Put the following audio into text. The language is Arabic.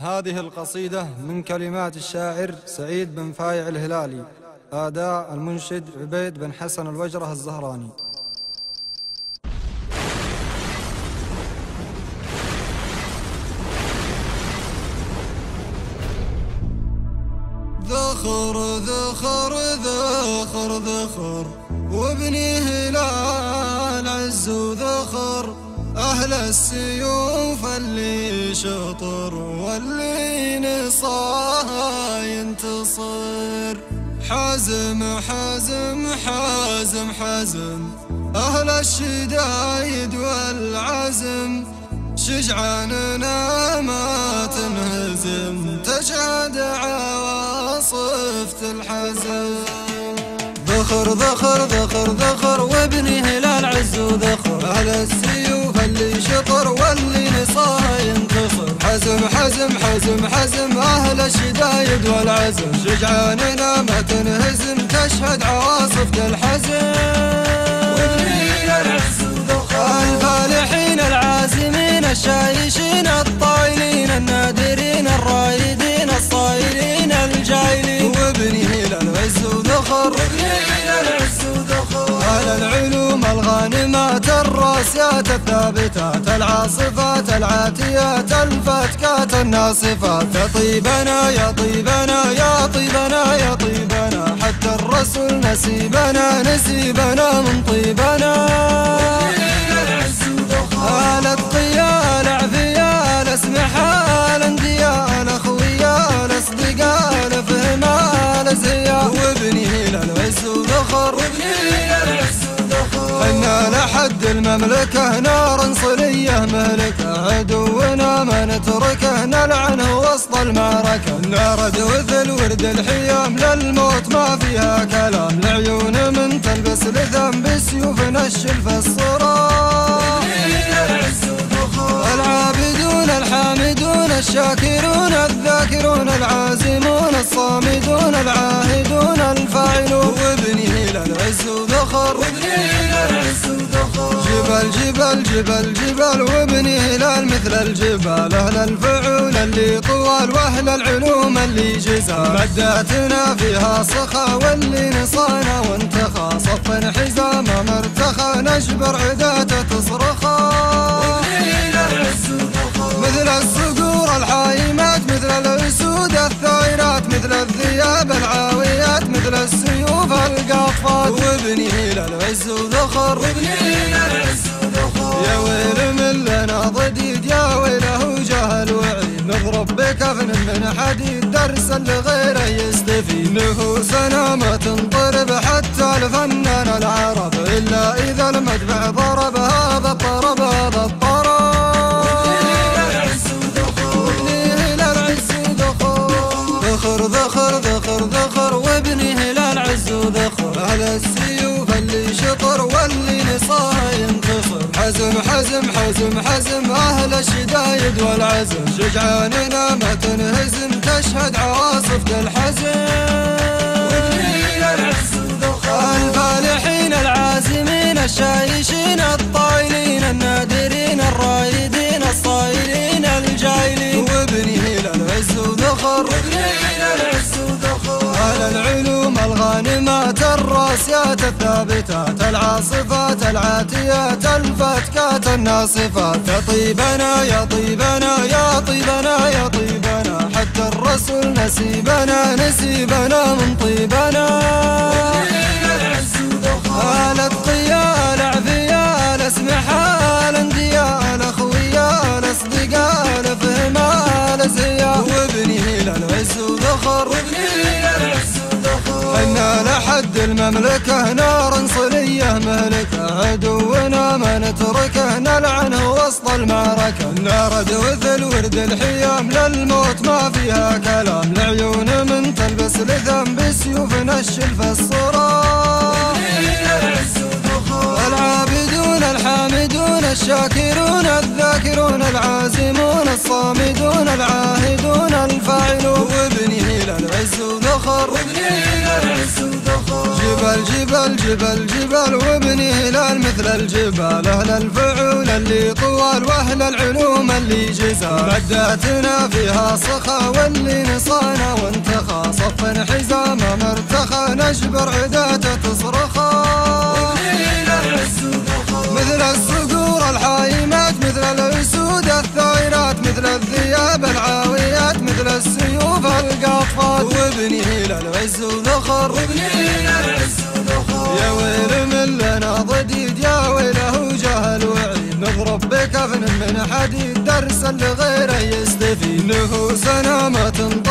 هذه القصيدة من كلمات الشاعر سعيد بن فايع الهلالي، أداء المنشد عبيد بن حسن الوجره الزهراني. ذخر ذخر ذخر ذخر وابني هلال عز وذخر، أهل السيوف اللي شطر واللي نصاها ينتصر. حزم حزم حزم حزم أهل الشدايد والعزم، شجعاننا ما تنهزم تشهد عواصف الحزم. ذخر ذخر ذخر ذخر وابني هلال عز وذخر، أهل السيوف اللي شطر واللي نصاها ينتصر. حزم حزم حزم حزم أهل الشدايد والعزم، شجعاننا ما تنهزم تشهد عواصف الحزم. وابني هلال عز وذخر، الفالحين العازمين الشايشين الطايلين النادرين الرايدين الصايلين الجايلين. وابني هلال عز وذخر، على العلوم الغانمات الراسيات الثابتات العاصفات العاتيات الفتكات الناصفات. يا طيبنا يا طيبنا يا طيبنا يا طيبنا، حتى الرسول نسيبنا نسيبنا من طيبنا. آل الطيال عفيال اسمحال انديال اخويال اصدقال فهمال زيال. وابني هلال عز وذخر، حنا لحد المملكة نار صلية مهلكة، عدونا ما نتركه نلعنه وسط المعركة. نارد وذل ورد الحيام للموت ما فيها كلام، العيون من تلبس لثام بسيوف نشل في الصرام. العابدون الحامدون الشاكرون الذاكرون العازمون الصامدون العاهدون الفاعلون. وابني هلال عز وذخر، جبل جبل جبل جبل وابني هلال مثل الجبال، أهل الفعول اللي طوال وأهل العلوم اللي جزال. مداتنا فيها صخا واللي نصانا وانتخى، صف حزام مرتخى نجبر عداته تصرخا. مثل الصقور الحايمات مثل الأسود الثائرات، مثل الذئاب العاويات مثل السيوف القاطفات. وابني هلال عز وذخر، يا ويل من لنا ضديد يا ويله جهل وعيد، نضرب بكفن من حديد درسا لغيره يستفيد. نفوسنا ما تنطرب حتى الفنان العرب، إلا إذا المدفع ضرب هذا الطرب هذا الطرب. ذخر ذخر ذخر ذخر وابني هلال عز وذخر، أهل السيوف اللي شطر واللي نصاها ينتصر. حزم حزم حزم حزم أهل الشدايد والعزم، شجعاننا ما تنهزم تشهد عواصف الحزم. الفالحين العازمين الشايشين الطايلين النادرين الرايدين الصايلين الجايلين. وابني هلال عز وذخر، على العلوم الغانمات الراسيات الثابتات العاصفات العاتيات الفتكات الناصفات. يا طيبنا يا طيبنا يا طيبنا يا طيبنا، حتى الرسول نسيبنا نسيبنا من طيبنا. آل الطيال عفيال اسمحال انديال اخويال اصدقال فهمال زيال. وابني هلال عز وذخر، حنا لحد المملكة نار صلية مهلكة، عدونا ما نتركه نلعنه وسط المعركة. نارد وذل ورد الحيام للموت ما فيها كلام، العيون من تلبس لثام بسيوف نشل في الصرام. العابدون الحامدون الشاكرون الذاكرون العازمون الصامدون العاهدون الفاعلون. وابني هلال عز وذخر، جبال جبال جبال جبال وابني هلال مثل الجبال، أهل الفعول اللي طوال وأهل العلوم اللي جزال. مداتنا فيها صخا واللي نصانا وانتخى، صف حزامه مرتخى نجبر عداته تصرخا. مثل الصقور الحايمات، مثل الأسود الثائرات، مثل الذئاب العاويات، مثل السيوف القاطفات. وابني هلال عز وذخر، يا ويل من لنا ضديد، يا ويله جهل وعيد. نضرب بكفن من حديد درسا لغيره يستفيد، نفوسنا ما تنطق